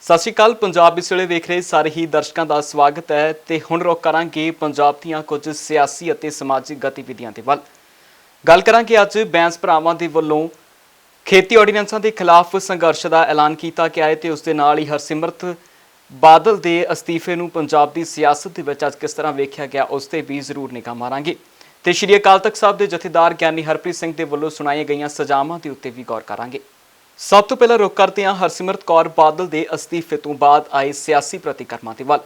ਸਤਿ ਸ਼੍ਰੀ ਅਕਾਲ। ਪੰਜਾਬ ਇਸ ਵੇਲੇ ਵੇਖ ਰਹੇ ਸਾਰੇ ਹੀ ਦਰਸ਼ਕਾਂ ਦਾ ਸਵਾਗਤ ਹੈ ਤੇ ਹੁਣ ਰੁਕ ਕਰਾਂਗੇ ਪੰਜਾਬ ਦੀਆਂ ਕੁਝ ਸਿਆਸੀ ਅਤੇ ਸਮਾਜਿਕ ਗਤੀਵਿਧੀਆਂ ਦੇ ਵੱਲ। ਗੱਲ ਕਰਾਂਗੇ ਅੱਜ ਬੈਂਸ ਭਰਾਵਾਂ ਦੇ ਵੱਲੋਂ ਖੇਤੀ ਆਰਡੀਨੈਂਸਾਂ ਦੇ ਖਿਲਾਫ ਸੰਘਰਸ਼ ਦਾ ਐਲਾਨ ਕੀਤਾ ਗਿਆ ਹੈ ਤੇ ਉਸ ਦੇ ਨਾਲ ਹੀ ਹਰਸਿਮਰਤ ਬਾਦਲ ਦੇ ਅਸਤੀਫੇ ਨੂੰ ਪੰਜਾਬ ਦੀ ਸਿਆਸਤ ਦੇ ਵਿੱਚ ਅੱਜ ਕਿਸ ਤਰ੍ਹਾਂ ਵੇਖਿਆ ਗਿਆ ਉਸ ਤੇ ਵੀ ਜ਼ਰੂਰ ਨਿਗਾਹ ਮਾਰਾਂਗੇ ਤੇ ਸ਼੍ਰੀ ਅਕਾਲ ਤਖਤ ਸਾਹਿਬ ਦੇ ਜਥੇਦਾਰ ਗਿਆਨੀ ਹਰਪ੍ਰੀਤ ਸਿੰਘ ਦੇ ਵੱਲੋਂ ਸੁਣਾਈਆਂ ਗਈਆਂ ਸਜ਼ਾਵਾਂ ਦੇ ਉੱਤੇ ਵੀ ਗੌਰ ਕਰਾਂਗੇ। ਸਭ ਤੋਂ ਪਹਿਲਾਂ ਰੁਕ ਕਰਦੇ ਹਾਂ ਹਰਸਿਮਰਤ ਕੌਰ ਬਾਦਲ ਦੇ ਅਸਤੀਫੇ ਤੋਂ ਬਾਅਦ ਆਏ ਸਿਆਸੀ ਪ੍ਰਤੀਕਰਮਾਂ ਦੇ ਵੱਲ।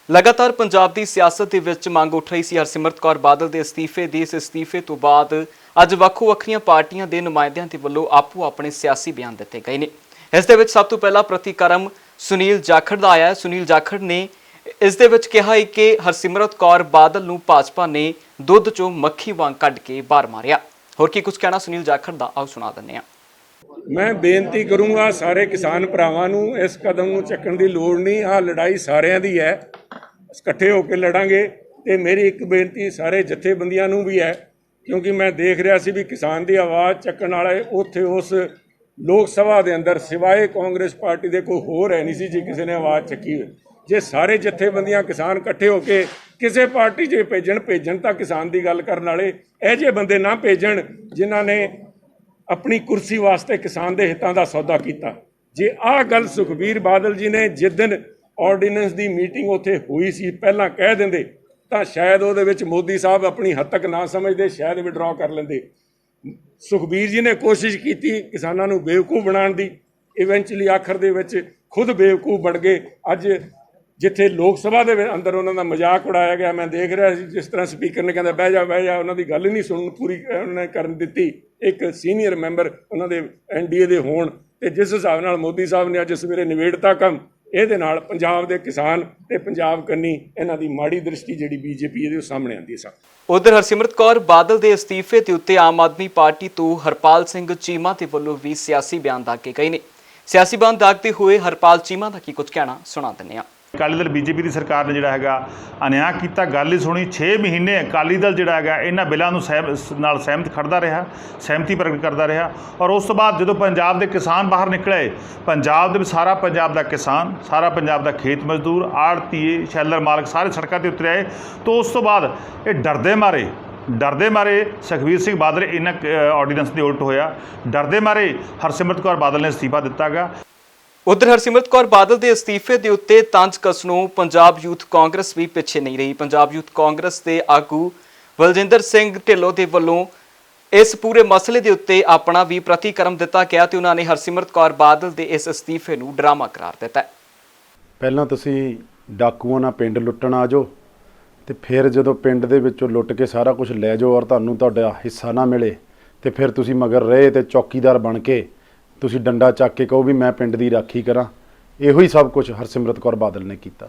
ਲਗਾਤਾਰ ਪੰਜਾਬ ਦੀ ਸਿਆਸਤ ਦੇ ਵਿੱਚ ਮੰਗ ਉੱਠ ਰਹੀ ਸੀ ਹਰਸਿਮਰਤ ਕੌਰ ਬਾਦਲ ਦੇ ਅਸਤੀਫੇ ਦੀ। ਇਸ ਅਸਤੀਫੇ ਤੋਂ ਬਾਅਦ ਅੱਜ ਵੱਖੋ-ਵੱਖਰੀਆਂ ਪਾਰਟੀਆਂ ਦੇ ਨੁਮਾਇੰਦਿਆਂ ਦੇ ਵੱਲੋਂ ਆਪੋ ਆਪਣੇ ਸਿਆਸੀ ਬਿਆਨ ਦਿੱਤੇ ਗਏ ਨੇ। ਇਸ ਦੇ ਵਿੱਚ ਸਭ ਤੋਂ ਪਹਿਲਾਂ ਪ੍ਰਤੀਕਰਮ ਸੁਨੀਲ ਜਾਖੜ ਦਾ ਆਇਆ ਹੈ। ਸੁਨੀਲ ਜਾਖੜ ਨੇ ਇਸ ਦੇ ਵਿੱਚ ਕਿਹਾ ਹੈ ਕਿ ਹਰਸਿਮਰਤ ਕੌਰ ਬਾਦਲ ਨੂੰ ਭਾਜਪਾ ਨੇ ਦੁੱਧ ਚੋਂ ਮੱਖੀ ਵਾਂਗ ਕੱਢ ਕੇ ਬਾਹਰ ਮਾਰਿਆ। ਹੋਰ ਕੀ ਕੁਝ ਕਹਿਣਾ ਸੁਨੀਲ ਜਾਖੜ ਦਾ, ਆਓ ਸੁਣਾ ਦਿੰਦੇ ਹਾਂ। ਮੈਂ ਬੇਨਤੀ ਕਰੂੰਗਾ ਸਾਰੇ ਕਿਸਾਨ ਭਰਾਵਾਂ ਨੂੰ, ਇਸ ਕਦਮ ਨੂੰ ਚੱਕਣ ਦੀ ਲੋੜ ਨਹੀਂ। ਆਹ ਲੜਾਈ ਸਾਰਿਆਂ ਦੀ ਹੈ, ਇਕੱਠੇ ਹੋ ਕੇ ਲੜਾਂਗੇ। ਤੇ ਮੇਰੀ ਇੱਕ ਬੇਨਤੀ ਸਾਰੇ ਜਥੇਬੰਦੀਆਂ ਨੂੰ ਵੀ ਹੈ, ਕਿਉਂਕਿ ਮੈਂ ਦੇਖ ਰਿਹਾ ਸੀ ਵੀ ਕਿਸਾਨ ਦੀ ਆਵਾਜ਼ ਚੱਕਣ ਵਾਲੇ ਉੱਥੇ ਉਸ ਲੋਕ ਸਭਾ ਦੇ ਅੰਦਰ ਸਿਵਾਏ ਕਾਂਗਰਸ ਪਾਰਟੀ ਦੇ ਕੋਈ ਹੋਰ ਹੈ ਨਹੀਂ ਸੀ ਜੇ ਕਿਸੇ ਨੇ ਆਵਾਜ਼ ਚੱਕੀ ਹੋਈ। ਜੇ ਸਾਰੇ ਜਥੇਬੰਦੀਆਂ ਕਿਸਾਨ ਇਕੱਠੇ ਹੋ ਕੇ ਕਿਸੇ ਪਾਰਟੀ 'ਚ ਭੇਜਣ ਤਾਂ ਕਿਸਾਨ ਦੀ ਗੱਲ ਕਰਨ ਵਾਲੇ ਇਹੋ ਜਿਹੇ ਬੰਦੇ ਨਾ ਭੇਜਣ ਜਿਨ੍ਹਾਂ ਨੇ ਆਪਣੀ ਕੁਰਸੀ ਵਾਸਤੇ ਕਿਸਾਨ ਦੇ ਹਿੱਤਾਂ ਦਾ ਸੌਦਾ ਕੀਤਾ। ਜੇ ਆਹ ਗੱਲ ਸੁਖਬੀਰ ਬਾਦਲ ਜੀ ਨੇ ਜਿਸ ਦਿਨ ਆਰਡੀਨੈਂਸ ਦੀ ਮੀਟਿੰਗ ਉੱਥੇ ਹੋਈ ਸੀ ਪਹਿਲਾਂ ਕਹਿ ਦਿੰਦੇ ਤਾਂ ਸ਼ਾਇਦ ਉਹਦੇ ਵਿੱਚ ਮੋਦੀ ਸਾਹਿਬ ਆਪਣੀ ਹੱਦ ਤੱਕ ਨਾ ਸਮਝਦੇ, ਸ਼ਾਇਦ ਵਿਡਰਾਅ ਕਰ ਲੈਂਦੇ। ਸੁਖਬੀਰ ਜੀ ਨੇ ਕੋਸ਼ਿਸ਼ ਕੀਤੀ ਕਿਸਾਨਾਂ ਨੂੰ ਬੇਵਕੂਫ ਬਣਾਉਣ ਦੀ, ਇਵੈਂਚੁਅਲੀ ਆਖਰ ਦੇ ਵਿੱਚ ਖੁਦ ਬੇਵਕੂਫ ਬਣ ਗਏ। ਅੱਜ ਜਿੱਥੇ ਲੋਕ ਸਭਾ ਦੇ ਅੰਦਰ ਉਹਨਾਂ ਦਾ ਮਜ਼ਾਕ ਉਡਾਇਆ ਗਿਆ, ਮੈਂ ਦੇਖ ਰਿਹਾ ਸੀ ਜਿਸ ਤਰ੍ਹਾਂ ਸਪੀਕਰ ਨੇ ਕਹਿੰਦਾ ਬਹਿ ਜਾ, ਉਹਨਾਂ ਦੀ ਗੱਲ ਹੀ ਨਹੀਂ ਸੁਣਨ ਪੂਰੀ ਉਹਨੇ ਕਰਨ ਦਿੱਤੀ। ਇੱਕ ਸੀਨੀਅਰ ਮੈਂਬਰ ਉਹਨਾਂ ਦੇ NDA ਦੇ ਹੋਣ ਤੇ ਜਿਸ ਹਿਸਾਬ ਨਾਲ ਮੋਦੀ ਸਾਹਿਬ ਨੇ ਅੱਜ ਸਵੇਰੇ ਨਿਬੇੜਤਾ ਕੰਮ, ਇਹਦੇ ਨਾਲ ਪੰਜਾਬ ਦੇ ਕਿਸਾਨ ਤੇ ਪੰਜਾਬ ਕੰਨੀ ਇਹਨਾਂ ਦੀ ਮਾੜੀ ਦ੍ਰਿਸ਼ਟੀ ਜਿਹੜੀ BJP ਇਹਦੇ ਸਾਹਮਣੇ ਆਉਂਦੀ ਹੈ। ਉਧਰ ਹਰਸਿਮਰਤ ਕੌਰ ਬਾਦਲ ਦੇ ਅਸਤੀਫੇ ਦੇ ਉੱਤੇ ਆਮ ਆਦਮੀ ਪਾਰਟੀ ਤੋਂ ਹਰਪਾਲ ਸਿੰਘ ਚੀਮਾ ਦੇ ਵੱਲੋਂ ਵੀ ਸਿਆਸੀ ਬਿਆਨ ਦਾਗੇ ਗਏ ਨੇ। ਸਿਆਸੀ ਬਿਆਨ ਦਾਗਦੇ ਹੋਏ ਹਰਪਾਲ ਚੀਮਾ ਦਾ ਕੀ ਕੁਝ ਕਹਿਣਾ ਸੁਣਾ ਦਿੰਦੇ ਹਾਂ। ਅਕਾਲੀ ਦਲ BJP ਦੀ ਸਰਕਾਰ ਨੇ ਜਿਹੜਾ ਹੈਗਾ ਅਨਿਆਂ ਕੀਤਾ, ਗੱਲ ਹੀ ਸੁਣੀ। 6 ਮਹੀਨੇ ਅਕਾਲੀ ਦਲ ਜਿਹੜਾ ਹੈਗਾ ਇਹਨਾਂ ਬਿੱਲਾਂ ਨੂੰ ਨਾਲ ਸਹਿਮਤ ਖੜਦਾ ਰਿਹਾ, ਸਹਿਮਤੀ ਪ੍ਰਗਟ ਕਰਦਾ ਰਿਹਾ। ਔਰ ਉਸ ਤੋਂ ਬਾਅਦ ਜਦੋਂ ਪੰਜਾਬ ਦੇ ਕਿਸਾਨ ਬਾਹਰ ਨਿਕਲੇ, ਪੰਜਾਬ ਦੇ ਸਾਰਾ ਪੰਜਾਬ ਦਾ ਕਿਸਾਨ, ਸਾਰਾ ਪੰਜਾਬ ਦਾ ਖੇਤ ਮਜ਼ਦੂਰ, ਆੜ੍ਹਤੀਏ, ਸ਼ੈਲਰ ਮਾਲਕ ਸਾਰੇ ਸੜਕਾਂ 'ਤੇ ਉਤਰੇ ਆਏ। ਤਾਂ ਉਸ ਤੋਂ ਬਾਅਦ ਇਹ ਡਰਦੇ ਮਾਰੇ ਸੁਖਬੀਰ ਸਿੰਘ ਬਾਦਲ ਇਹਨਾਂ ਆਰਡੀਨੈਂਸ ਦੇ ਉਲਟ ਹੋਇਆ। ਡਰਦੇ ਮਾਰੇ ਹਰਸਿਮਰਤ ਕੌਰ ਬਾਦਲ ਨੇ ਅਸਤੀਫਾ ਦਿੱਤਾ ਗਾ। ਉਧਰ ਹਰਸਿਮਰਤ ਕੌਰ ਬਾਦਲ ਦੇ ਅਸਤੀਫੇ ਦੇ ਉੱਤੇ ਤੰਜ ਕੱਸਣੋਂ ਪੰਜਾਬ ਯੂਥ ਕਾਂਗਰਸ ਵੀ ਪਿੱਛੇ ਨਹੀਂ ਰਹੀ। ਪੰਜਾਬ ਯੂਥ ਕਾਂਗਰਸ ਦੇ ਆਗੂ ਬਲਜਿੰਦਰ ਸਿੰਘ ਢਿੱਲੋਂ ਦੇ ਵੱਲੋਂ ਇਸ ਪੂਰੇ ਮਸਲੇ ਦੇ ਉੱਤੇ ਆਪਣਾ ਵੀ ਪ੍ਰਤੀਕਰਮ ਦਿੱਤਾ ਗਿਆ ਤੇ ਉਹਨਾਂ ਨੇ ਹਰਸਿਮਰਤ ਕੌਰ ਬਾਦਲ ਦੇ ਇਸ ਅਸਤੀਫੇ ਨੂੰ ਡਰਾਮਾ ਕਰਾਰ ਦਿੱਤਾ। ਪਹਿਲਾਂ ਤੁਸੀਂ ਡਾਕੂਆਂ ਨਾਲ ਪਿੰਡ ਲੁੱਟਣ ਆ ਜਾਓ ਤੇ ਫਿਰ ਜਦੋਂ ਪਿੰਡ ਦੇ ਵਿੱਚੋਂ ਲੁੱਟ ਕੇ ਸਾਰਾ ਕੁਝ ਲੈ ਜਾਓ ਔਰ ਤੁਹਾਨੂੰ ਤੁਹਾਡਾ ਹਿੱਸਾ ਨਾ ਮਿਲੇ ਤੇ ਫਿਰ ਤੁਸੀਂ ਮਗਰ ਰਹੇ ਤੇ ਚੌਕੀਦਾਰ ਬਣ ਕੇ ਤੁਸੀਂ ਡੰਡਾ ਚੱਕ ਕੇ ਕਹੋ ਵੀ ਮੈਂ ਪਿੰਡ ਦੀ ਰਾਖੀ ਕਰਾਂ। ਇਹੋ ਹੀ ਸਭ ਕੁਝ ਹਰਸਿਮਰਤ ਕੌਰ ਬਾਦਲ ਨੇ ਕੀਤਾ।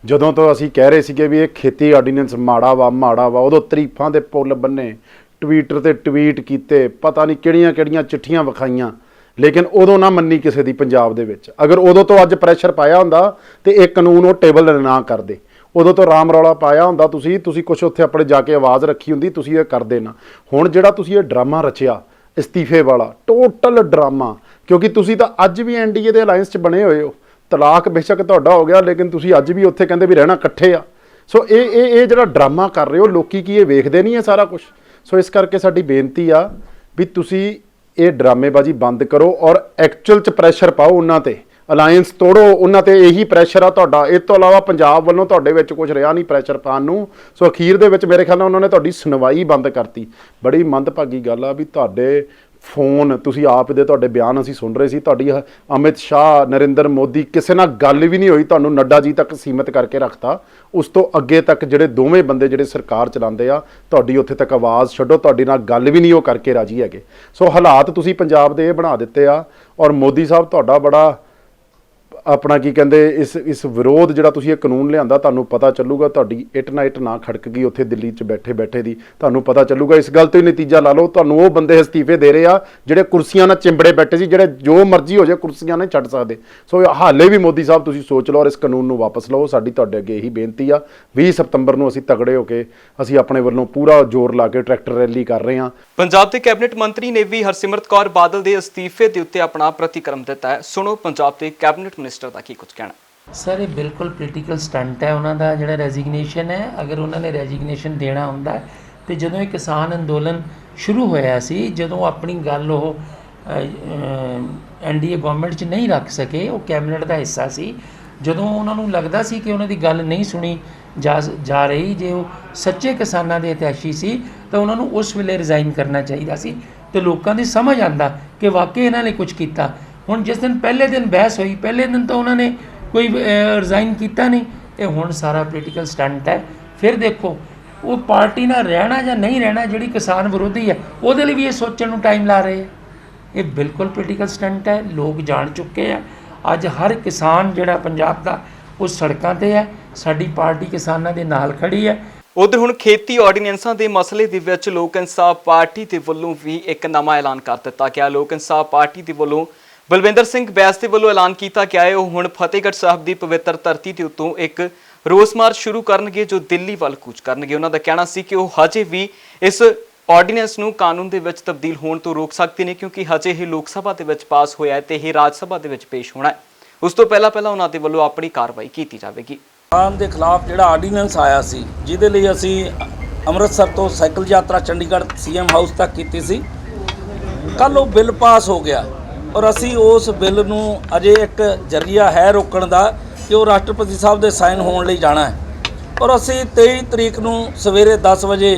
ਜਦੋਂ ਤੋਂ ਅਸੀਂ ਕਹਿ ਰਹੇ ਸੀਗੇ ਵੀ ਇਹ ਖੇਤੀ ਆਰਡੀਨੈਂਸ ਮਾੜਾ ਵਾ, ਉਦੋਂ ਤਰੀਫਾਂ ਦੇ ਪੁੱਲ ਬੰਨੇ, ਟਵੀਟਰ ਤੇ ਟਵੀਟ ਕੀਤੇ, ਪਤਾ ਨਹੀਂ ਕਿਹੜੀਆਂ ਚਿੱਠੀਆਂ ਵਿਖਾਈਆਂ, ਲੇਕਿਨ ਉਦੋਂ ਨਾ ਮੰਨੀ ਕਿਸੇ ਦੀ ਪੰਜਾਬ ਦੇ ਵਿੱਚ। ਅਗਰ ਉਦੋਂ ਤੋਂ ਅੱਜ ਪ੍ਰੈਸ਼ਰ ਪਾਇਆ ਹੁੰਦਾ ਤੇ ਇਹ ਕਾਨੂੰਨ ਉਹ ਟੇਬਲ ਨਾ ਕਰਦੇ। ਉਦੋਂ ਤੋਂ ਰਾਮ ਰੌਲਾ ਪਾਇਆ ਹੁੰਦਾ, ਤੁਸੀਂ ਕੁਛ ਉੱਥੇ ਆਪਣੇ ਜਾ ਕੇ ਆਵਾਜ਼ ਰੱਖੀ ਹੁੰਦੀ, ਤੁਸੀਂ ਇਹ ਕਰਦੇ ਨਾ। ਹੁਣ ਜਿਹੜਾ ਤੁਸੀਂ ਇਹ ਡਰਾਮਾ ਰਚਿਆ ਅਸਤੀਫੇ ਵਾਲਾ, ਟੋਟਲ ਡਰਾਮਾ, ਕਿਉਂਕਿ ਤੁਸੀਂ ਤਾਂ ਅੱਜ ਵੀ NDA ਦੇ ਅਲਾਇੰਸ 'ਚ ਬਣੇ ਹੋਏ ਹੋ। ਤਲਾਕ ਬੇਸ਼ੱਕ ਤੁਹਾਡਾ ਹੋ ਗਿਆ, ਲੇਕਿਨ ਤੁਸੀਂ ਅੱਜ ਵੀ ਉੱਥੇ ਕਹਿੰਦੇ ਵੀ ਰਹਿਣਾ ਇਕੱਠੇ ਆ। ਸੋ ਇਹ ਜਿਹੜਾ ਡਰਾਮਾ ਕਰ ਰਹੇ ਹੋ, ਲੋਕੀ ਕੀ ਇਹ ਵੇਖਦੇ ਨਹੀਂ ਹੈ ਸਾਰਾ ਕੁਝ? ਸੋ ਇਸ ਕਰਕੇ ਸਾਡੀ ਬੇਨਤੀ ਆ ਵੀ ਤੁਸੀਂ ਇਹ ਡਰਾਮੇਬਾਜ਼ੀ ਬੰਦ ਕਰੋ ਔਰ ਐਕਚੁਅਲ 'ਚ ਪ੍ਰੈਸ਼ਰ ਪਾਓ ਉਹਨਾਂ 'ਤੇ। ਅਲਾਇੰਸ ਤੋੜੋ ਉਹਨਾਂ 'ਤੇ, ਇਹੀ ਪ੍ਰੈਸ਼ਰ ਆ ਤੁਹਾਡਾ। ਇਸ ਤੋਂ ਇਲਾਵਾ ਪੰਜਾਬ ਵੱਲੋਂ ਤੁਹਾਡੇ ਵਿੱਚ ਕੁਝ ਰਿਹਾ ਨਹੀਂ ਪ੍ਰੈਸ਼ਰ ਪਾਉਣ ਨੂੰ। ਸੋ ਅਖੀਰ ਦੇ ਵਿੱਚ ਮੇਰੇ ਖਿਆਲ ਨਾਲ ਉਹਨਾਂ ਨੇ ਤੁਹਾਡੀ ਸੁਣਵਾਈ ਬੰਦ ਕਰਤੀ। ਬੜੀ ਮੰਦਭਾਗੀ ਗੱਲ ਆ ਵੀ ਤੁਹਾਡੇ ਫੋਨ, ਤੁਸੀਂ ਆਪ ਦੇ ਤੁਹਾਡੇ ਬਿਆਨ ਅਸੀਂ ਸੁਣ ਰਹੇ ਸੀ, ਤੁਹਾਡੀ ਅਮਿਤ ਸ਼ਾਹ, ਨਰਿੰਦਰ ਮੋਦੀ, ਕਿਸੇ ਨਾਲ ਗੱਲ ਵੀ ਨਹੀਂ ਹੋਈ। ਤੁਹਾਨੂੰ ਨੱਡਾ ਜੀ ਤੱਕ ਸੀਮਿਤ ਕਰਕੇ ਰੱਖਤਾ। ਉਸ ਤੋਂ ਅੱਗੇ ਤੱਕ ਜਿਹੜੇ ਦੋਵੇਂ ਬੰਦੇ ਜਿਹੜੇ ਸਰਕਾਰ ਚਲਾਉਂਦੇ ਆ, ਤੁਹਾਡੀ ਉੱਥੇ ਤੱਕ ਆਵਾਜ਼ ਛੱਡੋ, ਤੁਹਾਡੀ ਨਾਲ ਗੱਲ ਵੀ ਨਹੀਂ ਉਹ ਕਰਕੇ ਰਾਜੀ ਹੈਗੇ। ਸੋ ਹਾਲਾਤ ਤੁਸੀਂ ਪੰਜਾਬ ਦੇ ਇਹ ਬਣਾ ਦਿੱਤੇ ਆ। ਔਰ ਮੋਦੀ ਸਾਹਿਬ ਤੁਹਾਡਾ ਬੜਾ ਆਪਣਾ ਕੀ ਕਹਿੰਦੇ ਇਸ ਵਿਰੋਧ ਜਿਹੜਾ ਤੁਸੀਂ ਇਹ ਕਾਨੂੰਨ ਲਿਆਂਦਾ, ਤੁਹਾਨੂੰ ਪਤਾ ਚੱਲੂਗਾ ਤੁਹਾਡੀ ਇੱਟ ਨਾ ਖੜਕ ਗਈ ਉੱਥੇ ਦਿੱਲੀ 'ਚ ਬੈਠੇ ਦੀ। ਤੁਹਾਨੂੰ ਪਤਾ ਚੱਲੂਗਾ। ਇਸ ਗੱਲ ਤੋਂ ਹੀ ਨਤੀਜਾ ਲਾ ਲਓ, ਤੁਹਾਨੂੰ ਉਹ ਬੰਦੇ ਅਸਤੀਫੇ ਦੇ ਰਹੇ ਆ ਜਿਹੜੇ ਕੁਰਸੀਆਂ ਨਾਲ ਚਿੰਬੜੇ ਬੈਠੇ ਸੀ, ਜਿਹੜੇ ਜੋ ਮਰਜ਼ੀ ਹੋ ਜਾਏ ਕੁਰਸੀਆਂ ਨਹੀਂ ਛੱਡ ਸਕਦੇ। ਸੋ ਹਾਲੇ ਵੀ ਮੋਦੀ ਸਾਹਿਬ ਤੁਸੀਂ ਸੋਚ ਲਓ ਔਰ ਇਸ ਕਾਨੂੰਨ ਨੂੰ ਵਾਪਸ ਲਓ। ਸਾਡੀ ਤੁਹਾਡੇ ਅੱਗੇ ਇਹੀ ਬੇਨਤੀ ਆ। 20 ਸਤੰਬਰ ਨੂੰ ਅਸੀਂ ਤਗੜੇ ਹੋ ਕੇ ਅਸੀਂ ਆਪਣੇ ਵੱਲੋਂ ਪੂਰਾ ਜ਼ੋਰ ਲਾ ਕੇ ਟਰੈਕਟਰ ਰੈਲੀ ਕਰ ਰਹੇ ਹਾਂ। ਪੰਜਾਬ ਦੇ ਕੈਬਨਿਟ ਮੰਤਰੀ ਨੇ ਵੀ ਹਰਸਿਮਰਤ ਕੌਰ ਬਾਦਲ ਦੇ ਅਸਤੀਫੇ ਦੇ ਉੱਤੇ ਆਪਣਾ ਪ੍ਰਤੀਕਰਮ ਦਿੱਤਾ ਹੈ। ਸੁਣੋ ਪੰਜਾਬ ਦੇ ਕੈਬਨਿਟ ਮਿਨਿਸਟਰ ਦਾ ਕੀ ਕੁਝ ਕਹਿਣਾ। ਸਰ ਇਹ ਬਿਲਕੁਲ ਪੋਲੀਟੀਕਲ ਸਟੰਟ ਹੈ ਉਹਨਾਂ ਦਾ ਜਿਹੜਾ ਰੈਜ਼ਿਗਨੇਸ਼ਨ ਹੈ। ਅਗਰ ਉਹਨਾਂ ਨੇ ਰੈਜ਼ਿਗਨੇਸ਼ਨ ਦੇਣਾ ਹੁੰਦਾ ਤੇ ਜਦੋਂ ਇਹ ਕਿਸਾਨ ਅੰਦੋਲਨ ਸ਼ੁਰੂ ਹੋਇਆ ਸੀ, ਜਦੋਂ ਆਪਣੀ ਗੱਲ ਉਹ ਐਨਡੀਏ ਗਵਰਨਮੈਂਟ 'ਚ ਨਹੀਂ ਰੱਖ ਸਕੇ, ਉਹ ਕੈਬਨਿਟ ਦਾ ਹਿੱਸਾ ਸੀ, ਜਦੋਂ ਉਹਨਾਂ ਨੂੰ ਲੱਗਦਾ ਸੀ ਕਿ ਉਹਨਾਂ ਦੀ ਗੱਲ ਨਹੀਂ ਸੁਣੀ ਜਾ ਰਹੀ, ਜੇ ਉਹ ਸੱਚੇ ਕਿਸਾਨਾਂ ਦੇ ਹਿਤੈਸ਼ੀ ਸੀ ਤਾਂ ਉਹਨਾਂ ਨੂੰ ਉਸ ਵੇਲੇ ਰਿਜ਼ਾਈਨ ਕਰਨਾ ਚਾਹੀਦਾ ਸੀ ਤੇ ਲੋਕਾਂ ਦੀ ਸਮਝ ਆਉਂਦਾ ਕਿ ਵਾਕਈ ਇਹਨਾਂ ਨੇ ਕੁਝ ਕੀਤਾ। ਹੁਣ ਜਿਸ ਦਿਨ ਪਹਿਲੇ ਦਿਨ ਬਹਿਸ ਹੋਈ, ਪਹਿਲੇ ਦਿਨ ਤਾਂ ਉਹਨਾਂ ਨੇ ਕੋਈ ਰਿਜ਼ਾਈਨ ਕੀਤਾ ਨਹੀਂ। ਇਹ ਹੁਣ ਸਾਰਾ ਪੋਲੀਟੀਕਲ ਸਟੰਟ ਹੈ। ਫਿਰ ਦੇਖੋ ਉਹ ਪਾਰਟੀ ਨਾਲ ਰਹਿਣਾ ਜਾਂ ਨਹੀਂ ਰਹਿਣਾ, ਜਿਹੜੀ ਕਿਸਾਨ ਵਿਰੋਧੀ ਹੈ ਉਹਦੇ ਲਈ ਵੀ ਇਹ ਸੋਚਣ ਨੂੰ ਟਾਈਮ ਲਾ ਰਹੇ ਹੈ। ਇਹ ਬਿਲਕੁਲ ਪੋਲੀਟੀਕਲ ਸਟੰਟ ਹੈ। ਲੋਕ ਜਾਣ ਚੁੱਕੇ ਆ। ਅੱਜ ਹਰ ਕਿਸਾਨ ਜਿਹੜਾ ਪੰਜਾਬ ਦਾ ਉਹ ਸੜਕਾਂ ਤੇ ਹੈ। ਸਾਡੀ ਪਾਰਟੀ ਕਿਸਾਨਾਂ ਦੇ ਨਾਲ ਖੜੀ ਹੈ। ਉਧਰ ਹੁਣ ਖੇਤੀ ਆਰਡੀਨੈਂਸਾਂ ਦੇ ਮਸਲੇ ਦੇ ਵਿੱਚ ਲੋਕ ਇਨਸਾਫ ਪਾਰਟੀ ਦੇ ਵੱਲੋਂ ਵੀ ਇੱਕ ਨਵਾਂ ਐਲਾਨ ਕਰ ਦਿੱਤਾ ਗਿਆ। ਲੋਕ ਇਨਸਾਫ ਪਾਰਟੀ ਦੇ ਵੱਲੋਂ ਬਲਵਿੰਦਰ ਸਿੰਘ ਬੈਸ ਦੇ ਵੱਲੋਂ ਐਲਾਨ ਕੀਤਾ ਗਿਆ ਹੈ ਉਹ ਹੁਣ ਫਤਿਹਗੜ੍ਹ ਸਾਹਿਬ ਦੀ ਪਵਿੱਤਰ ਧਰਤੀ ਦੇ ਉੱਤੋਂ ਇੱਕ ਰੋਸ ਮਾਰਚ ਸ਼ੁਰੂ ਕਰਨਗੇ ਜੋ ਦਿੱਲੀ ਵੱਲ ਕੂਚ ਕਰਨਗੇ। ਉਹਨਾਂ ਦਾ ਕਹਿਣਾ ਸੀ ਕਿ ਉਹ ਹਜੇ ਵੀ ਇਸ ਆਰਡੀਨੈਂਸ ਨੂੰ ਕਾਨੂੰਨ ਦੇ ਵਿੱਚ ਤਬਦੀਲ ਹੋਣ ਤੋਂ ਰੋਕ ਸਕਦੇ ਨੇ, ਕਿਉਂਕਿ ਹਜੇ ਇਹ ਲੋਕ ਸਭਾ ਦੇ ਵਿੱਚ ਪਾਸ ਹੋਇਆ ਹੈ ਤੇ ਇਹ ਰਾਜ ਸਭਾ ਦੇ ਵਿੱਚ ਪੇਸ਼ ਹੋਣਾ ਹੈ। ਉਸ ਤੋਂ ਪਹਿਲਾਂ ਉਹਨਾਂ ਦੇ ਵੱਲੋਂ ਆਪਣੀ ਕਾਰਵਾਈ ਕੀਤੀ ਜਾਵੇਗੀ। ਕਿਸਾਨ ਦੇ ਖਿਲਾਫ ਜਿਹੜਾ ਆਰਡੀਨੈਂਸ ਆਇਆ ਸੀ, ਜਿਹਦੇ ਲਈ ਅਸੀਂ ਅੰਮ੍ਰਿਤਸਰ ਤੋਂ ਸਾਈਕਲ ਯਾਤਰਾ ਚੰਡੀਗੜ੍ਹ ਸੀਐਮ ਹਾਊਸ ਤੱਕ ਕੀਤੀ ਸੀ, ਕੱਲ੍ਹ ਉਹ ਬਿੱਲ ਪਾਸ ਹੋ ਗਿਆ ਔਰ ਅਸੀਂ ਉਸ ਬਿੱਲ ਨੂੰ ਅਜੇ ਇੱਕ ਜ਼ਰੀਆ ਹੈ ਰੋਕਣ ਦਾ ਕਿ ਉਹ ਰਾਸ਼ਟਰਪਤੀ ਸਾਹਿਬ ਦੇ ਸਾਈਨ ਹੋਣ ਲਈ ਜਾਣਾ ਹੈ ਔਰ ਅਸੀਂ 23 ਤਰੀਕ ਨੂੰ ਸਵੇਰੇ 10 ਵਜੇ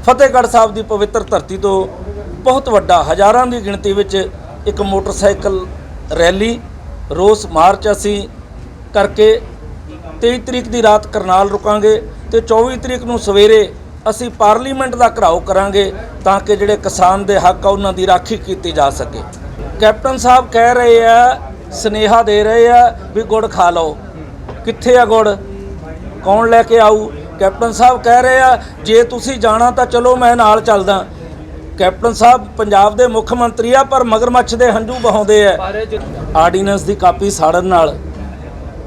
ਫਤਿਹਗੜ੍ਹ ਸਾਹਿਬ ਦੀ ਪਵਿੱਤਰ ਧਰਤੀ ਤੋਂ ਬਹੁਤ ਵੱਡਾ ਹਜ਼ਾਰਾਂ ਦੀ ਗਿਣਤੀ ਵਿੱਚ ਇੱਕ ਮੋਟਰਸਾਈਕਲ ਰੈਲੀ ਰੋਸ ਮਾਰਚ ਅਸੀਂ ਕਰਕੇ 23 ਤਰੀਕ ਦੀ ਰਾਤ ਕਰਨਾਲ ਰੁਕਾਂਗੇ ਤੇ 24 ਤਰੀਕ ਨੂੰ ਸਵੇਰੇ ਅਸੀਂ ਪਾਰਲੀਮੈਂਟ ਦਾ ਘਿਰਾਓ ਕਰਾਂਗੇ ਤਾਂ ਕਿ ਜਿਹੜੇ ਕਿਸਾਨ ਦੇ ਹੱਕ ਆ ਉਹਨਾਂ ਦੀ ਰਾਖੀ ਕੀਤੀ ਜਾ ਸਕੇ। ਕੈਪਟਨ ਸਾਹਿਬ ਕਹਿ ਰਹੇ ਆ, ਸੁਨੇਹਾ ਦੇ ਰਹੇ ਆ ਵੀ ਗੁੜ ਖਾ ਲਓ। ਕਿੱਥੇ ਆ ਗੁੜ? ਕੌਣ ਲੈ ਕੇ ਆਊ? ਕੈਪਟਨ ਸਾਹਿਬ ਕਹਿ ਰਹੇ ਆ ਜੇ ਤੁਸੀਂ ਜਾਣਾ ਤਾਂ ਚਲੋ ਮੈਂ ਨਾਲ ਚੱਲਦਾ। ਕੈਪਟਨ ਸਾਹਿਬ ਪੰਜਾਬ ਦੇ ਮੁੱਖ ਮੰਤਰੀ ਆ ਪਰ ਮਗਰਮੱਛ ਦੇ ਹੰਝੂ ਬਹਾਉਂਦੇ ਆ। ਆਰਡੀਨੈਂਸ ਦੀ ਕਾਪੀ ਸਾੜਨ ਨਾਲ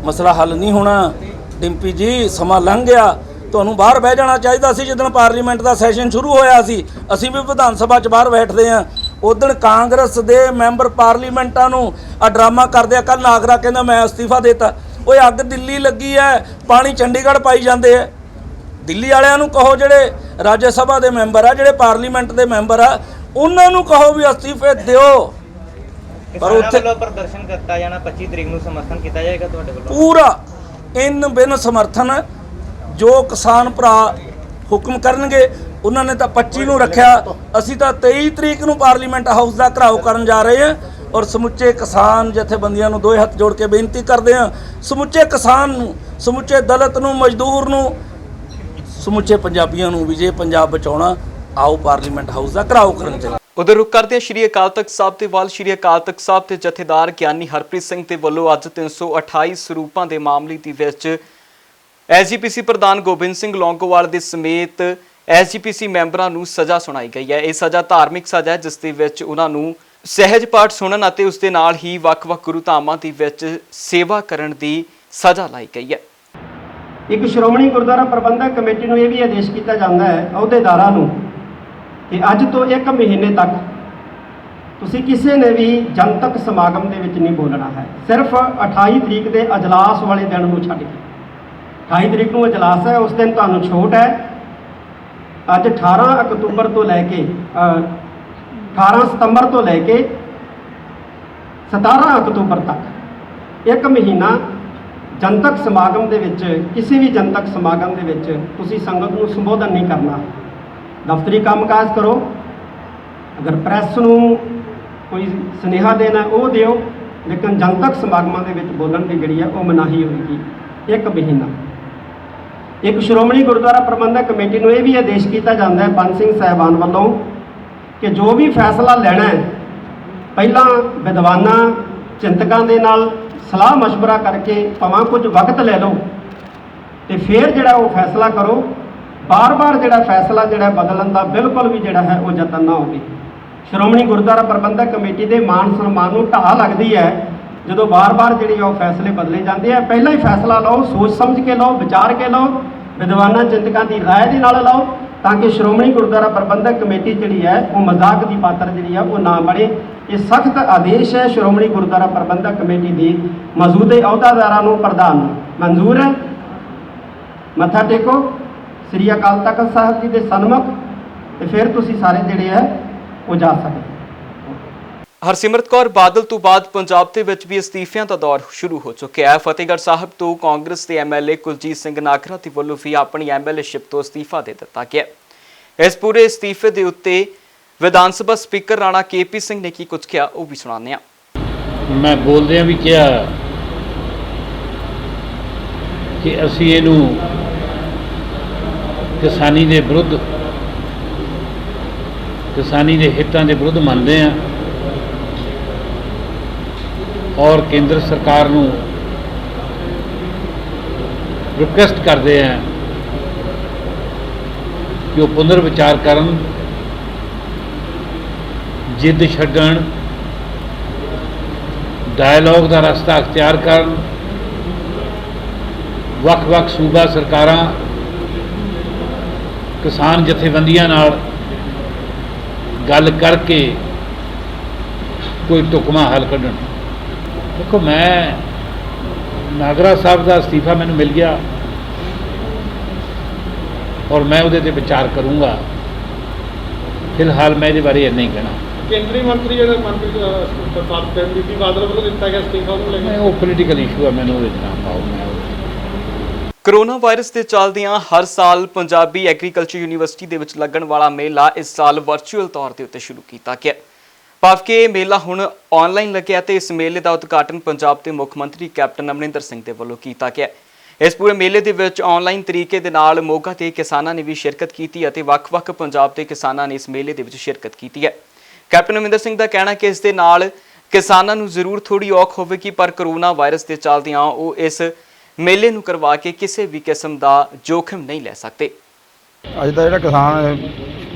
ਮਸਲਾ ਹੱਲ ਨਹੀਂ ਹੋਣਾ। ਡਿੰਪੀ ਜੀ ਸਮਾਂ ਲੰਘ ਗਿਆ, ਤੁਹਾਨੂੰ ਬਾਹਰ ਬਹਿ ਜਾਣਾ ਚਾਹੀਦਾ ਸੀ। ਜਦੋਂ ਪਾਰਲੀਮੈਂਟ ਦਾ ਸੈਸ਼ਨ ਸ਼ੁਰੂ ਹੋਇਆ ਸੀ, ਅਸੀਂ ਵੀ ਵਿਧਾਨ ਸਭਾ 'ਚ ਬਾਹਰ ਬੈਠਦੇ ਹਾਂ। ਉਦੋਂ ਕਾਂਗਰਸ ਦੇ ਮੈਂਬਰ ਪਾਰਲੀਮੈਂਟਾਂ ਨੂੰ ਆ ਡਰਾਮਾ ਕਰਦੇ ਆ। ਕੱਲ੍ਹ ਨਾਗਰਾ ਕਹਿੰਦਾ ਮੈਂ ਅਸਤੀਫਾ ਦੇਤਾ। ਓਏ ਅੱਗ ਦਿੱਲੀ ਲੱਗੀ ਹੈ, ਪਾਣੀ ਚੰਡੀਗੜ੍ਹ ਪਾਈ ਜਾਂਦੇ ਆ। ਦਿੱਲੀ ਵਾਲਿਆਂ ਨੂੰ ਕਹੋ, ਜਿਹੜੇ ਰਾਜ ਸਭਾ ਦੇ ਮੈਂਬਰ ਆ, ਜਿਹੜੇ ਪਾਰਲੀਮੈਂਟ ਦੇ ਮੈਂਬਰ ਆ, ਉਹਨਾਂ ਨੂੰ ਕਹੋ ਵੀ ਅਸਤੀਫੇ ਦਿਓ। ਪਰ ਉੱਥੇ ਪ੍ਰਦਰਸ਼ਨ ਕੀਤਾ ਜਾਣਾ 25 ਤਰੀਕ ਨੂੰ ਸਮਰਥਨ ਕੀਤਾ ਜਾਏਗਾ ਤੁਹਾਡੇ ਵੱਲੋਂ ਪੂਰਾ ਇਨ ਬਿਨ ਸਮਰਥਨ। ਜੋ ਕਿਸਾਨ ਭਰਾ ਹੁਕਮ ਕਰਨਗੇ ਉਹਨਾਂ ਨੇ ਤਾਂ 25 ਨੂੰ ਰੱਖਿਆ, ਅਸੀਂ ਤਾਂ 23 ਤਰੀਕ ਨੂੰ ਪਾਰਲੀਮੈਂਟ ਹਾਊਸ ਦਾ ਘਿਰਾਓ ਕਰਨ ਜਾ ਰਹੇ ਹਾਂ ਔਰ ਸਮੁੱਚੇ ਕਿਸਾਨ ਜਥੇਬੰਦੀਆਂ ਨੂੰ ਦੋਹੇ ਹੱਥ ਜੋੜ ਕੇ ਬੇਨਤੀ ਕਰਦੇ ਹਾਂ, ਸਮੁੱਚੇ ਕਿਸਾਨ ਨੂੰ, ਸਮੁੱਚੇ ਦਲਿਤ ਨੂੰ, ਮਜ਼ਦੂਰ ਨੂੰ, ਸਮੁੱਚੇ ਪੰਜਾਬੀਆਂ ਨੂੰ ਵੀ ਜੇ ਪੰਜਾਬ ਬਚਾਉਣਾ ਆਓ ਪਾਰਲੀਮੈਂਟ ਹਾਊਸ ਦਾ ਘਿਰਾਓ ਕਰਨ ਚੱਲੇ। ਉਧਰ ਰੁਕ ਕਰਦੇ ਸ਼੍ਰੀ ਅਕਾਲ ਤਖਤ ਸਾਹਿਬ ਦੇ ਵੱਲ। ਸ਼੍ਰੀ ਅਕਾਲ ਤਖਤ ਸਾਹਿਬ ਦੇ ਜਥੇਦਾਰ ਗਿਆਨੀ ਹਰਪ੍ਰੀਤ ਸਿੰਘ ਦੇ ਵੱਲੋਂ ਅੱਜ 328 ਸਰੂਪਾਂ ਦੇ ਮਾਮਲੇ ਦੇ ਵਿੱਚ ਐਸਜੀਪੀਸੀ ਪ੍ਰਧਾਨ ਗੋਬਿੰਦ ਸਿੰਘ ਲੌਂਗੋਵਾਲ ਦੇ ਸਮੇਤ ਐਸਜੀਪੀਸੀ ਮੈਂਬਰਾਂ ਨੂੰ ਸਜ਼ਾ ਸੁਣਾਈ ਗਈ ਹੈ। ਇਹ ਸਜ਼ਾ ਧਾਰਮਿਕ ਸਜ਼ਾ ਹੈ, ਜਿਸ ਦੇ ਵਿੱਚ ਉਹਨਾਂ ਨੂੰ ਸਹਿਜ ਪਾਠ ਸੁਣਨ ਅਤੇ ਉਸ ਦੇ ਨਾਲ ਹੀ ਵੱਖ-ਵੱਖ ਗੁਰੂ ਧਾਮਾਂ ਦੇ ਵਿੱਚ ਸੇਵਾ ਕਰਨ ਦੀ ਸਜ਼ਾ ਲਾਈ ਗਈ ਹੈ। ਇੱਕ ਸ਼੍ਰੋਮਣੀ ਗੁਰਦੁਆਰਾ ਪ੍ਰਬੰਧਕ ਕਮੇਟੀ ਨੂੰ ਇਹ ਵੀ ਆਦੇਸ਼ ਕੀਤਾ ਜਾਂਦਾ ਹੈ ਅਹੁਦੇਦਾਰਾਂ ਨੂੰ ਕਿ ਅੱਜ ਤੋਂ 1 ਮਹੀਨੇ ਤੱਕ ਤੁਸੀਂ ਕਿਸੇ ਨੇ ਵੀ ਜਨਤਕ ਸਮਾਗਮ ਦੇ ਵਿੱਚ ਨਹੀਂ ਬੋਲਣਾ ਹੈ। ਸਿਰਫ 28 ਤਰੀਕ ਦੇ ਅਜਲਾਸ ਵਾਲੇ ਦਿਨ ਨੂੰ ਛੱਡ ਕੇ। 28 ਤਰੀਕ ਨੂੰ ਅਜਲਾਸ ਹੈ, ਉਸ ਦਿਨ ਤੁਹਾਨੂੰ ਛੋਟ ਹੈ। ਅੱਜ 18 ਅਕਤੂਬਰ ਤੋਂ ਲੈ ਕੇ 18 ਸਤੰਬਰ ਤੋਂ ਲੈ ਕੇ 17 ਅਕਤੂਬਰ ਤੱਕ 1 ਮਹੀਨਾ ਜਨਤਕ ਸਮਾਗਮ ਦੇ ਵਿੱਚ, ਕਿਸੇ ਵੀ ਜਨਤਕ ਸਮਾਗਮ ਦੇ ਵਿੱਚ ਤੁਸੀਂ ਸੰਗਤ ਨੂੰ ਸੰਬੋਧਨ ਨਹੀਂ ਕਰਨਾ। ਦਫ਼ਤਰੀ ਕੰਮਕਾਜ ਕਰੋ, ਅਗਰ ਪ੍ਰੈਸ ਨੂੰ ਕੋਈ ਸੁਨੇਹਾ ਦੇਣਾ ਉਹ ਦਿਓ, ਲੇਕਿਨ ਜਨਤਕ ਸਮਾਗਮਾਂ ਦੇ ਵਿੱਚ ਬੋਲਣ ਦੀ ਜਿਹੜੀ ਹੈ ਉਹ ਮਨਾਹੀ ਹੋਵੇਗੀ 1 ਮਹੀਨਾ। ਇੱਕ ਸ਼੍ਰੋਮਣੀ ਗੁਰਦੁਆਰਾ ਪ੍ਰਬੰਧਕ ਕਮੇਟੀ ਨੂੰ ਇਹ ਵੀ ਆਦੇਸ਼ ਕੀਤਾ ਜਾਂਦਾ ਹੈ ਪੰਜ ਸਿੰਘ ਸਾਹਿਬਾਨ ਵੱਲੋਂ ਕਿ ਜੋ ਵੀ ਫੈਸਲਾ ਲੈਣਾ ਹੈ ਪਹਿਲਾਂ ਵਿਦਵਾਨਾਂ ਚਿੰਤਕਾਂ ਦੇ ਨਾਲ ਸਲਾਹ ਮਸ਼ਵਰਾ ਕਰਕੇ ਭਾਵੇਂ ਕੁਝ ਵਕਤ ਲੈ ਲਓ ਤੇ ਫਿਰ ਜਿਹੜਾ ਉਹ ਫੈਸਲਾ ਕਰੋ। ਬਾਰ-ਬਾਰ ਜਿਹੜਾ ਫੈਸਲਾ ਜਿਹੜਾ ਬਦਲਣ ਦਾ ਬਿਲਕੁਲ ਵੀ ਜਿਹੜਾ ਹੈ ਉਹ ਯਤਨ ਨਾ ਹੋਵੇ। ਸ਼੍ਰੋਮਣੀ ਗੁਰਦੁਆਰਾ ਪ੍ਰਬੰਧਕ ਕਮੇਟੀ ਦੇ ਮਾਨ ਸਨਮਾਨ ਨੂੰ ਢਾਹ ਲੱਗਦੀ ਹੈ ਜਦੋਂ ਬਾਰ-ਬਾਰ ਜਿਹੜੀ ਉਹ ਫੈਸਲੇ ਬਦਲੇ ਜਾਂਦੇ ਆ। ਪਹਿਲਾਂ ਹੀ ਫੈਸਲਾ ਲਓ, ਸੋਚ ਸਮਝ ਕੇ ਲਓ, ਵਿਚਾਰ ਕੇ ਲਓ, ਵਿਦਵਾਨਾਂ ਚਿੰਤਕਾਂ ਦੀ ਰਾਏ ਦੇ ਨਾਲ ਲਓ ਤਾਂ ਕਿ ਸ਼੍ਰੋਮਣੀ ਗੁਰਦੁਆਰਾ ਪ੍ਰਬੰਧਕ ਕਮੇਟੀ ਜਿਹੜੀ ਹੈ ਉਹ ਮਜ਼ਾਕ ਦੀ ਪਾਤਰ ਜਿਹੜੀ ਆ ਉਹ ਨਾ ਬਣੇ। ਇਹ ਸਖਤ ਆਦੇਸ਼ ਹੈ ਸ਼੍ਰੋਮਣੀ ਗੁਰਦੁਆਰਾ ਪ੍ਰਬੰਧਕ ਕਮੇਟੀ ਦੀ ਮੌਜੂਦੇ ਅਹੁਦਾਦਾਰਾਂ ਨੂੰ, ਪ੍ਰਧਾਨ ਨੂੰ। ਮਨਜ਼ੂਰ ਹੈ? ਮੱਥਾ ਟੇਕੋ ਸ੍ਰੀ ਅਕਾਲ ਤਖਤ ਸਾਹਿਬ ਜੀ ਦੇ ਸਨਮੁਖ ਤੇ ਫਿਰ ਤੁਸੀਂ ਸਾਰੇ ਜਿਹੜੇ ਹੈ ਉਹ ਜਾ ਸਕਦੇ। ਹਰਸਿਮਰਤ ਕੌਰ ਬਾਦਲ ਤੋਂ ਬਾਅਦ ਪੰਜਾਬ ਦੇ ਵਿੱਚ ਵੀ ਅਸਤੀਫਿਆਂ ਦਾ ਦੌਰ ਸ਼ੁਰੂ ਹੋ ਚੁੱਕਿਆ ਹੈ। ਫਤਿਹਗੜ੍ਹ ਸਾਹਿਬ ਤੋਂ ਕਾਂਗਰਸ ਦੇ ਐਮਐਲਏ ਕੁਲਜੀਤ ਸਿੰਘ ਨਾਗਰਾ ਦੇ ਵੱਲੋਂ ਵੀ ਆਪਣੀ ਐਮਐਲਏਸ਼ਿਪ ਤੋਂ ਅਸਤੀਫਾ ਦੇ ਦਿੱਤਾ ਗਿਆ। ਇਸ ਪੂਰੇ ਅਸਤੀਫੇ ਦੇ ਉੱਤੇ ਵਿਧਾਨ ਸਭਾ ਸਪੀਕਰ ਰਾਣਾ KP ਸਿੰਘ ਨੇ ਕੀ ਕੁਝ ਕਿਹਾ ਉਹ ਵੀ ਸੁਣਾਉਂਦੇ ਹਾਂ। ਮੈਂ ਬੋਲਦਿਆਂ ਵੀ ਕਿਹਾ ਕਿ ਅਸੀਂ ਇਹਨੂੰ ਕਿਸਾਨੀ ਦੇ ਵਿਰੁੱਧ, ਕਿਸਾਨੀ ਦੇ ਹਿੱਤਾਂ ਦੇ ਵਿਰੁੱਧ ਮੰਨਦੇ ਹਾਂ ਔਰ ਕੇਂਦਰ ਸਰਕਾਰ ਨੂੰ ਰਿਕੁਐਸਟ ਕਰਦੇ ਹਾਂ ਕਿ ਉਹ ਪੁਨਰ ਵਿਚਾਰ ਕਰਨ, ਜਿੱਦ ਛੱਡਣ, ਡਾਇਲੋਗ ਦਾ ਰਸਤਾ ਅਖਤਿਆਰ ਕਰਨ। ਵੱਖ-ਵੱਖ ਸੂਬਾ ਸਰਕਾਰਾਂ ਕਿਸਾਨ ਜਥੇਬੰਦੀਆਂ ਨਾਲ ਗੱਲ ਕਰਕੇ ਕੋਈ ਢੁਕਵਾਂ ਹੱਲ ਕੱਢਣ। ਦੇਖੋ, ਮੈਂ ਨਾਗਰਾ ਸਾਹਿਬ ਦਾ ਅਸਤੀਫਾ ਮੈਨੂੰ ਮਿਲ ਗਿਆ ਔਰ ਮੈਂ ਉਹਦੇ 'ਤੇ ਵਿਚਾਰ ਕਰੂੰਗਾ। ਫਿਲਹਾਲ ਮੈਂ ਇਹਦੇ ਬਾਰੇ ਇੰਨਾ ਹੀ ਕਹਿਣਾ। ਕੇਂਦਰੀ ਮੰਤਰੀ ਜਿਹੜੇ ਮੰਤਰੀ ਬੀਬੀ ਬਾਦਲ ਵੱਲੋਂ ਦਿੱਤਾ ਗਿਆ ਅਸਤੀਫਾ ਉਹਨੂੰ ਲੈ ਕੇ ਉਹ ਪੋਲੀਟੀਕਲ ਇਸ਼ੂ ਹੈ, ਮੈਨੂੰ ਉਹਦੇ 'ਚ ਨਾ ਪਾਓ। ਮੈਂ ਕੋਰੋਨਾ ਵਾਇਰਸ ਦੇ ਚੱਲਦਿਆਂ ਹਰ ਸਾਲ ਪੰਜਾਬੀ ਐਗਰੀਕਲਚਰ ਯੂਨੀਵਰਸਿਟੀ ਦੇ ਵਿੱਚ ਲੱਗਣ ਵਾਲਾ ਮੇਲਾ ਇਸ ਸਾਲ ਵਰਚੁਅਲ ਤੌਰ ਦੇ ਉੱਤੇ ਸ਼ੁਰੂ ਕੀਤਾ ਗਿਆ। ਭਾਵ ਕਿ ਇਹ ਮੇਲਾ ਹੁਣ ਆਨਲਾਈਨ ਲੱਗਿਆ ਤੇ ਇਸ ਮੇਲੇ ਦਾ ਉਦਘਾਟਨ ਪੰਜਾਬ ਦੇ ਮੁੱਖ ਮੰਤਰੀ ਕੈਪਟਨ ਅਮਰਿੰਦਰ ਸਿੰਘ ਦੇ ਵੱਲੋਂ ਕੀਤਾ ਗਿਆ। ਇਸ ਪੂਰੇ ਮੇਲੇ ਦੇ ਵਿੱਚ ਆਨਲਾਈਨ ਤਰੀਕੇ ਦੇ ਨਾਲ ਮੋਗਾ ਦੇ ਕਿਸਾਨਾਂ ਨੇ ਵੀ ਸ਼ਿਰਕਤ ਕੀਤੀ ਅਤੇ ਵੱਖ-ਵੱਖ ਪੰਜਾਬ ਦੇ ਕਿਸਾਨਾਂ ਨੇ ਇਸ ਮੇਲੇ ਦੇ ਵਿੱਚ ਸ਼ਿਰਕਤ ਕੀਤੀ ਹੈ। ਕੈਪਟਨ ਅਮਰਿੰਦਰ ਸਿੰਘ ਦਾ ਕਹਿਣਾ ਕਿ ਇਸ ਦੇ ਨਾਲ ਕਿਸਾਨਾਂ ਨੂੰ ਜ਼ਰੂਰ ਥੋੜੀ ਔਖ ਹੋਵੇਗੀ, ਪਰ ਕੋਰੋਨਾ ਵਾਇਰਸ ਦੇ ਚੱਲਦਿਆਂ ਉਹ ਇਸ ਮੇਲੇ ਨੂੰ ਕਰਵਾ ਕੇ ਕਿਸੇ ਵੀ ਕਿਸਮ ਦਾ ਜੋਖਮ ਨਹੀਂ ਲੈ ਸਕਦੇ। ਅੱਜ ਦਾ ਜਿਹੜਾ ਕਿਸਾਨ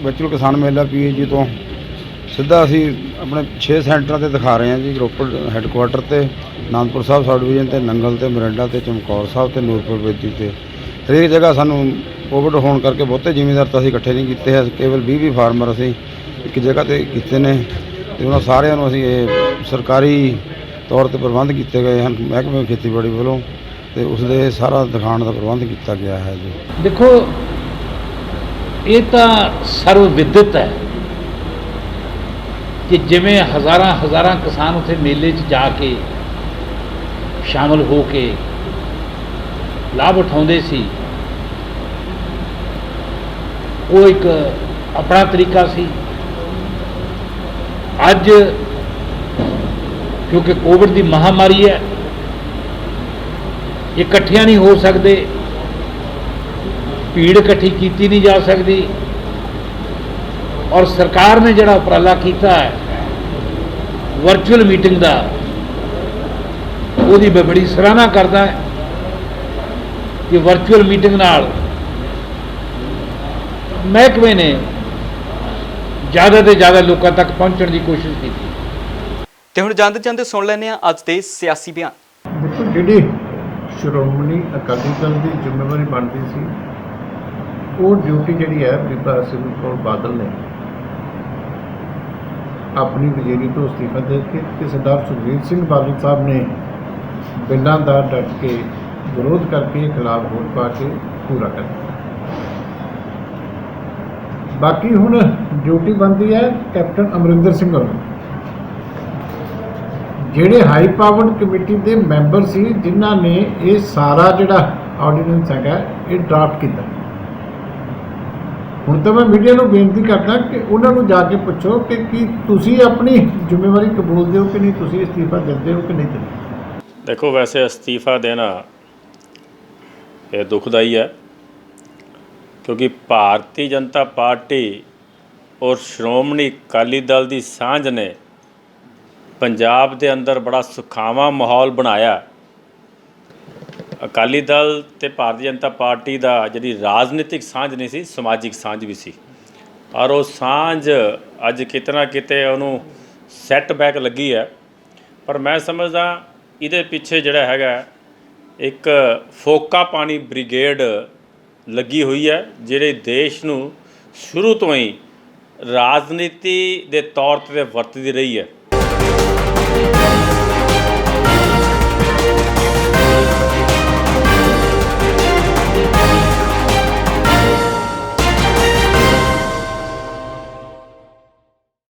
ਵਰਚੁਅਲ ਕਿਸਾਨ ਮੇਲਾ PAG ਤੋਂ ਸਿੱਧਾ ਅਸੀਂ ਆਪਣੇ 6 ਸੈਂਟਰਾਂ ਤੇ ਦਿਖਾ ਰਹੇ ਹਾਂ ਜੀ। ਰੋਪੜ ਹੈੱਡਕੁਆਟਰ ਤੇ, ਅਨੰਦਪੁਰ ਸਾਹਿਬ ਸਬ ਡਿਵੀਜ਼ਨ ਤੇ, ਨੰਗਲ ਤੇ, ਮੋਰਿੰਡਾ ਤੇ, ਚਮਕੌਰ ਸਾਹਿਬ ਤੇ, ਨੂਰਪੁਰ ਬੇਦੀ ਤੇ। ਹਰੇਕ ਜਗ੍ਹਾ ਸਾਨੂੰ ਕੋਵਿਡ ਹੋਣ ਕਰਕੇ ਬਹੁਤੇ ਜ਼ਿਮੀਂਦਾਰ ਤਾਂ ਅਸੀਂ ਇਕੱਠੇ ਨਹੀਂ ਕੀਤੇ ਹੈ, ਕੇਵਲ 20 ਫਾਰਮਰ ਅਸੀਂ ਇੱਕ ਜਗ੍ਹਾ ਤੇ ਕੀਤੇ ਨੇ ਤੇ ਉਹਨਾਂ ਸਾਰਿਆਂ ਨੂੰ ਅਸੀਂ ਇਹ ਸਰਕਾਰੀ ਤੌਰ ਤੇ ਪ੍ਰਬੰਧ ਕੀਤੇ ਗਏ ਹਨ ਮਹਿਕਮੇ ਖੇਤੀਬਾੜੀ ਵੱਲੋਂ ਤੇ ਉਸ ਦੇ ਸਾਰਾ ਦਿਖਾਉਣ ਦਾ ਪ੍ਰਬੰਧ ਕੀਤਾ ਗਿਆ ਹੈ ਜੀ। ਦੇਖੋ, ਇਹ ਤਾਂ ਸਰਵ ਵਿਦਿਤ ਹੈ ਕਿ ਜਿਵੇਂ ਹਜ਼ਾਰਾਂ ਕਿਸਾਨ ਉੱਥੇ ਮੇਲੇ 'ਚ ਜਾ ਕੇ ਸ਼ਾਮਲ ਹੋ ਕੇ ਲਾਭ ਉਠਾਉਂਦੇ ਸੀ, ਉਹ ਇੱਕ ਆਪਣਾ ਤਰੀਕਾ ਸੀ। ਅੱਜ ਕਿਉਂਕਿ ਕੋਵਿਡ ਦੀ ਮਹਾਮਾਰੀ ਹੈ, ਇਕੱਠਿਆਂ ਨਹੀਂ ਹੋ ਸਕਦੇ, ਭੀੜ ਇਕੱਠੀ ਕੀਤੀ ਨਹੀਂ ਜਾ ਸਕਦੀ ਔਰ ਸਰਕਾਰ ਨੇ ਜਿਹੜਾ ਉਪਰਾਲਾ ਕੀਤਾ ਹੈ ਵਰਚੁਅਲ ਮੀਟਿੰਗ ਦਾ, ਉਹਦੀ ਮੈਂ ਬੜੀ ਸਰਾਹਨਾ ਕਰਦਾ ਹੈ ਕਿ ਵਰਚੁਅਲ ਮੀਟਿੰਗ ਨਾਲ ਮਹਿਕਮੇ ਨੇ ਜ਼ਿਆਦਾ ਤੋਂ ਜ਼ਿਆਦਾ ਲੋਕਾਂ ਤੱਕ ਪਹੁੰਚਣ ਦੀ ਕੋਸ਼ਿਸ਼ ਕੀਤੀ। ਤੇ ਹੁਣ ਜਾਂਦੇ ਸੁਣ ਲੈਂਦੇ ਹਾਂ ਅੱਜ ਦੇ ਸਿਆਸੀ ਬਿਆਨ। ਦੇਖੋ, ਜਿਹੜੀ ਸ਼੍ਰੋਮਣੀ ਅਕਾਲੀ ਦਲ ਦੀ ਜ਼ਿੰਮੇਵਾਰੀ ਬਣਦੀ ਸੀ, ਉਹ ਡਿਊਟੀ ਜਿਹੜੀ ਹੈ ਬੀਬਾ ਹਰਸਿਮਰਤ ਕੌਰ ਬਾਦਲ ਨੇ ਆਪਣੀ ਵਜ਼ੀਰੀ ਤੋਂ ਅਸਤੀਫਾ ਦੇ ਕੇ ਤੇ ਸਰਦਾਰ ਸੁਖਬੀਰ ਸਿੰਘ ਬਾਦਲ ਸਾਹਿਬ ਨੇ ਬਿੱਲਾਂ ਦਾ ਡਟ ਕੇ ਵਿਰੋਧ ਕਰਕੇ ਖਿਲਾਫ ਵੋਟ ਪਾ ਕੇ ਪੂਰਾ ਕਰ ਦਿੱਤਾ। ਬਾਕੀ ਹੁਣ ਡਿਊਟੀ ਬਣਦੀ ਹੈ ਕੈਪਟਨ ਅਮਰਿੰਦਰ ਸਿੰਘ ਵੱਲੋਂ, ਜਿਹੜੇ ਹਾਈ ਪਾਵਰਡ ਕਮੇਟੀ ਦੇ ਮੈਂਬਰ ਸੀ ਜਿਨ੍ਹਾਂ ਨੇ ਇਹ ਸਾਰਾ ਜਿਹੜਾ ਆਰਡੀਨੈਂਸ ਹੈਗਾ ਇਹ ਡਰਾਫਟ ਕੀਤਾ। ਹੁਣ ਤਾਂ ਮੈਂ ਮੀਡੀਆ ਨੂੰ ਬੇਨਤੀ ਕਰਦਾ ਕਿ ਉਹਨਾਂ ਨੂੰ ਜਾ ਕੇ ਪੁੱਛੋ ਕਿ ਕੀ ਤੁਸੀਂ ਆਪਣੀ ਜ਼ਿੰਮੇਵਾਰੀ ਕਬੂਲਦੇ ਹੋ ਕਿ ਨਹੀਂ, ਤੁਸੀਂ ਅਸਤੀਫਾ ਦਿੰਦੇ ਹੋ ਕਿ ਨਹੀਂ ਦਿੰਦੇ। ਦੇਖੋ, ਵੈਸੇ ਅਸਤੀਫਾ ਦੇਣਾ ਇਹ ਦੁਖਦਾਈ ਹੈ ਕਿਉਂਕਿ ਭਾਰਤੀ ਜਨਤਾ ਪਾਰਟੀ ਔਰ ਸ਼੍ਰੋਮਣੀ ਅਕਾਲੀ ਦਲ ਦੀ ਸਾਂਝ ਨੇ ਪੰਜਾਬ ਦੇ ਅੰਦਰ ਬੜਾ ਸੁਖਾਵਾਂ ਮਾਹੌਲ ਬਣਾਇਆ। ਅਕਾਲੀ ਦਲ ਤੇ ਭਾਰਤੀ ਜਨਤਾ ਪਾਰਟੀ ਦਾ ਜਿਹੜੀ ਰਾਜਨੀਤਿਕ ਸਾਂਝ ਨਹੀਂ ਸੀ, ਸਮਾਜਿਕ ਸਾਂਝ ਵੀ ਸੀ ਔਰ ਉਹ ਸਾਂਝ ਅੱਜ ਕਿਤੇ ਨਾ ਕਿਤੇ ਉਹਨੂੰ ਸੈੱਟਬੈਕ ਲੱਗੀ ਹੈ। ਪਰ ਮੈਂ ਸਮਝਦਾ ਇਹਦੇ ਪਿੱਛੇ ਜਿਹੜਾ ਹੈਗਾ ਇੱਕ ਫੋਕਾ ਪਾਣੀ ਬ੍ਰਿਗੇਡ ਲੱਗੀ ਹੋਈ ਹੈ, ਜਿਹੜੇ ਦੇਸ਼ ਨੂੰ ਸ਼ੁਰੂ ਤੋਂ ਹੀ ਰਾਜਨੀਤੀ ਦੇ ਤੌਰ 'ਤੇ ਵਰਤਦੀ ਰਹੀ ਹੈ।